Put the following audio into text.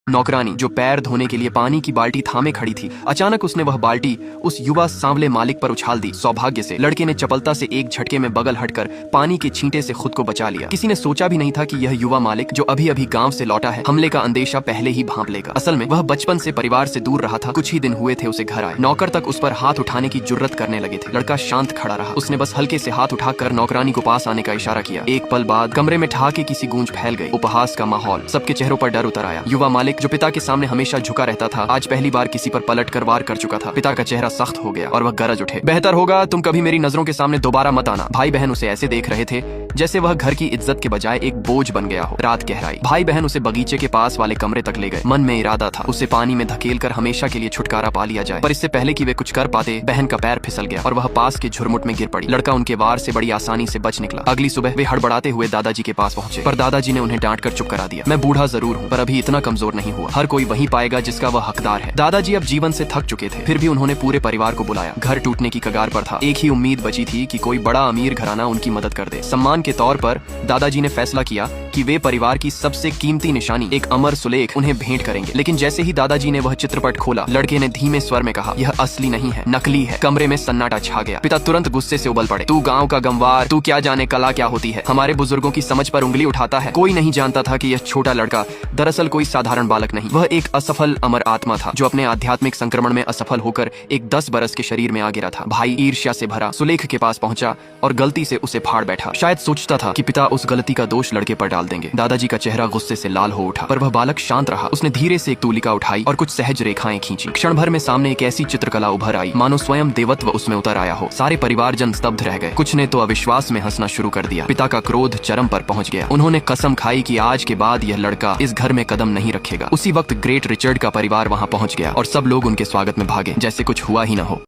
नौकरानी जो पैर धोने के लिए पानी की बाल्टी थामे खड़ी थी, अचानक उसने वह बाल्टी उस युवा सांवले मालिक पर उछाल दी। सौभाग्य से लड़के ने चपलता से एक झटके में बगल हटकर पानी के छींटे से खुद को बचा लिया। किसी ने सोचा भी नहीं था कि यह युवा मालिक जो अभी अभी गांव से लौटा है, हमले का अंदेशा पहले ही भांप लेगा। असल में वह बचपन से परिवार से दूर रहा था। कुछ ही दिन हुए थे उसे घर आए। नौकर तक उस पर हाथ उठाने की जुर्रत करने लगे थे। लड़का शांत खड़ा रहा। उसने बस हल्के से हाथ उठाकर नौकरानी को पास आने का इशारा किया। एक पल बाद कमरे में ठहाके की सी गूंज फैल गई। उपहास का माहौल, सबके चेहरों पर डर उतर आया। युवा मालिक जो पिता के सामने हमेशा झुका रहता था, आज पहली बार किसी पर पलट कर वार कर चुका था। पिता का चेहरा सख्त हो गया और वह गरज उठे, बेहतर होगा तुम कभी मेरी नजरों के सामने दोबारा मत आना। भाई बहन उसे ऐसे देख रहे थे जैसे वह घर की इज्जत के बजाय एक बोझ बन गया हो। रात गहराई। भाई बहन उसे बगीचे के पास वाले कमरे तक ले गए। मन में इरादा था उसे पानी में धकेलकर हमेशा के लिए छुटकारा पा लिया जाए, पर इससे पहले कि वे कुछ कर पाते, बहन का पैर फिसल गया और वह पास के झुरमुट में गिर पड़ी। लड़का उनके वार से बड़ी आसानी से बच निकला। अगली सुबह वे हड़बड़ाते हुए दादाजी के पास पहुंचे, पर दादाजी ने उन्हें डांट कर चुप करा दिया। मैं बूढ़ा जरूर हूँ, पर अभी इतना कमजोर नहीं हुआ। हर कोई वही पाएगा जिसका वह हकदार है। दादाजी अब जीवन से थक चुके थे, फिर भी उन्होंने पूरे परिवार को बुलाया। घर टूटने की कगार पर था। एक ही उम्मीद बची थी कि कोई बड़ा अमीर घराना उनकी मदद कर दे। सम्मान के तौर पर दादाजी ने फैसला किया कि वे परिवार की सबसे कीमती निशानी, एक अमर सुलेख, उन्हें भेंट करेंगे। लेकिन जैसे ही दादाजी ने वह चित्रपट खोला, लड़के ने धीमे स्वर में कहा, यह असली नहीं है, नकली है। कमरे में सन्नाटा छा गया। पिता तुरंत गुस्से से उबल पड़े। तू गांव का गंवार, तू क्या जाने कला क्या होती है, हमारे बुजुर्गों की समझ पर उंगली उठाता है। कोई नहीं जानता था कि यह छोटा लड़का दरअसल कोई साधारण बालक नहीं, वह एक असफल अमर आत्मा था जो अपने आध्यात्मिक संक्रमण में असफल होकर एक 10 बरस के शरीर में आ गिरा था। भाई ईर्ष्या से भरा सुलेख के पास पहुंचा और गलती से उसे फाड़ बैठा। शायद सोचता था कि पिता उस गलती का दोष लड़के पर डाल देंगे। दादाजी का चेहरा गुस्से से लाल हो उठा, पर वह बालक शांत रहा। उसने धीरे से एक तूलिका उठाई और कुछ सहज रेखाएं खींची। क्षण भर में सामने एक ऐसी चित्रकला उभर आई मानो स्वयं देवत्व उसमें उतर आया हो। सारे परिवारजन स्तब्ध रह गए। कुछ ने तो अविश्वास में हंसना शुरू कर दिया। पिता का क्रोध चरम पर पहुंच गया। उन्होंने कसम खाई कि आज के बाद यह लड़का इस घर में कदम नहीं रखेगा। उसी वक्त ग्रेट रिचर्ड का परिवार वहां पहुंच गया और सब लोग उनके स्वागत में भागे जैसे कुछ हुआ ही न हो।